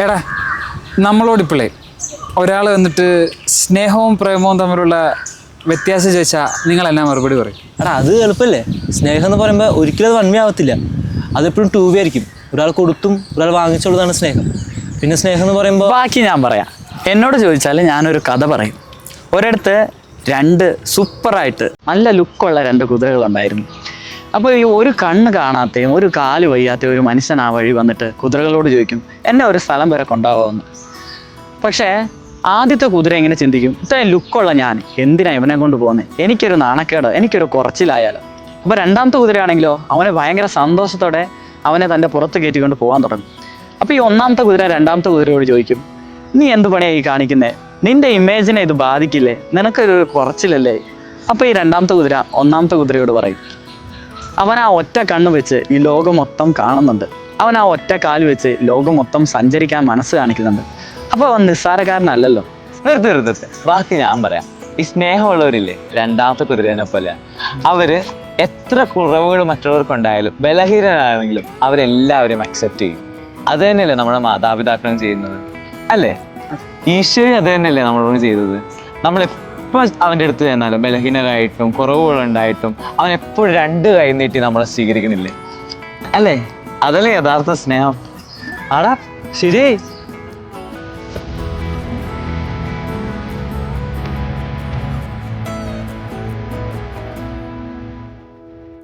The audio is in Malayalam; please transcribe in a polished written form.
എടാ നമ്മളോടിപ്പിള്ളേ ഒരാൾ വന്നിട്ട് സ്നേഹവും പ്രേമവും തമ്മിലുള്ള വ്യത്യാസം ചോദിച്ചാൽ നിങ്ങളെന്നാ മറുപടി പറയും? എടാ അത് എളുപ്പമല്ലേ. സ്നേഹം എന്ന് പറയുമ്പോൾ ഒരിക്കലും അത് വൺവേ ആവത്തില്ല. അതെപ്പോഴും ടൂ വേ ആയിരിക്കും. ഒരാൾ കൊടുത്തും ഒരാൾ വാങ്ങിച്ചുള്ളതാണ് സ്നേഹം. പിന്നെ സ്നേഹം എന്ന് പറയുമ്പോൾ ബാക്കി ഞാൻ പറയാം. എന്നോട് ചോദിച്ചാൽ ഞാനൊരു കഥ പറയും. ഒരിടത്ത് രണ്ട് സൂപ്പറായിട്ട് നല്ല ലുക്കുള്ള രണ്ട് കുതിരകളുണ്ടായിരുന്നു. അപ്പോൾ ഈ ഒരു കണ്ണ് കാണാത്തയും ഒരു കാല് വയ്യാത്തയും ഒരു മനുഷ്യൻ ആ വഴി വന്നിട്ട് കുതിരകളോട് ചോദിക്കും, എന്നെ ഒരു സ്ഥലം വരെ കൊണ്ടാവുമെന്ന്. പക്ഷേ ആദ്യത്തെ കുതിര ഇങ്ങനെ ചിന്തിക്കും, ഇത്രയും ലുക്കുള്ള ഞാൻ എന്തിനാ ഇവനെ കൊണ്ട് പോകുന്നത്, എനിക്കൊരു നാണക്കേടോ എനിക്കൊരു കുറച്ചിലായാലോ. അപ്പോൾ രണ്ടാമത്തെ കുതിരയാണെങ്കിലോ അവനെ ഭയങ്കര സന്തോഷത്തോടെ അവനെ തൻ്റെ പുറത്ത് കയറ്റിക്കൊണ്ട് പോകാൻ തുടങ്ങും. അപ്പോൾ ഈ ഒന്നാമത്തെ കുതിര രണ്ടാമത്തെ കുതിരയോട് ചോദിക്കും, നീ എന്ത് പണിയാണ് ഈ കാണിക്കുന്നത്, നിന്റെ ഇമേജിനെ ഇത് ബാധിക്കില്ലേ, നിനക്കൊരു കുറച്ചിലല്ലേ. അപ്പോൾ ഈ രണ്ടാമത്തെ കുതിര ഒന്നാമത്തെ കുതിരയോട് പറയും, അവൻ ആ ഒറ്റ കണ്ണ് വെച്ച് ഈ ലോകം മൊത്തം കാണുന്നുണ്ട്, അവൻ ആ ഒറ്റ കാല് വെച്ച് ലോകം മൊത്തം സഞ്ചരിക്കാൻ മനസ്സ് കാണിക്കുന്നുണ്ട്, അപ്പോൾ അവൻ നിസ്സാരക്കാരനല്ലല്ലോ. നിർത്തി ബാക്കി ഞാൻ പറയാം. ഈ സ്നേഹമുള്ളവരില്ലേ രണ്ടാമത്തെ കുതിരേനെ പോലെ, അവര് എത്ര കുറവുകൾ മറ്റുള്ളവർക്കുണ്ടായാലും ബലഹീനരാണെങ്കിലും അവരെല്ലാവരും അക്സെപ്റ്റ് ചെയ്യും. അത് തന്നെയല്ലേ നമ്മുടെ മാതാപിതാക്കളും ചെയ്യുന്നത് അല്ലേ? ഈശ്വരി അത് തന്നെയല്ലേ നമ്മളോട് ചെയ്തത്. നമ്മളെപ്പോൾ അവൻ്റെ അടുത്ത് ചെന്നാലും ബലഹീനരായിട്ടും കുറവുകളുണ്ടായിട്ടും അവൻ എപ്പോഴും രണ്ട് കൈ നീട്ടി നമ്മളെ സ്വീകരിക്കുന്നില്ലേ അല്ലേ? അതല്ലേ യഥാർത്ഥ സ്നേഹം. ആടാ ശരിയായി.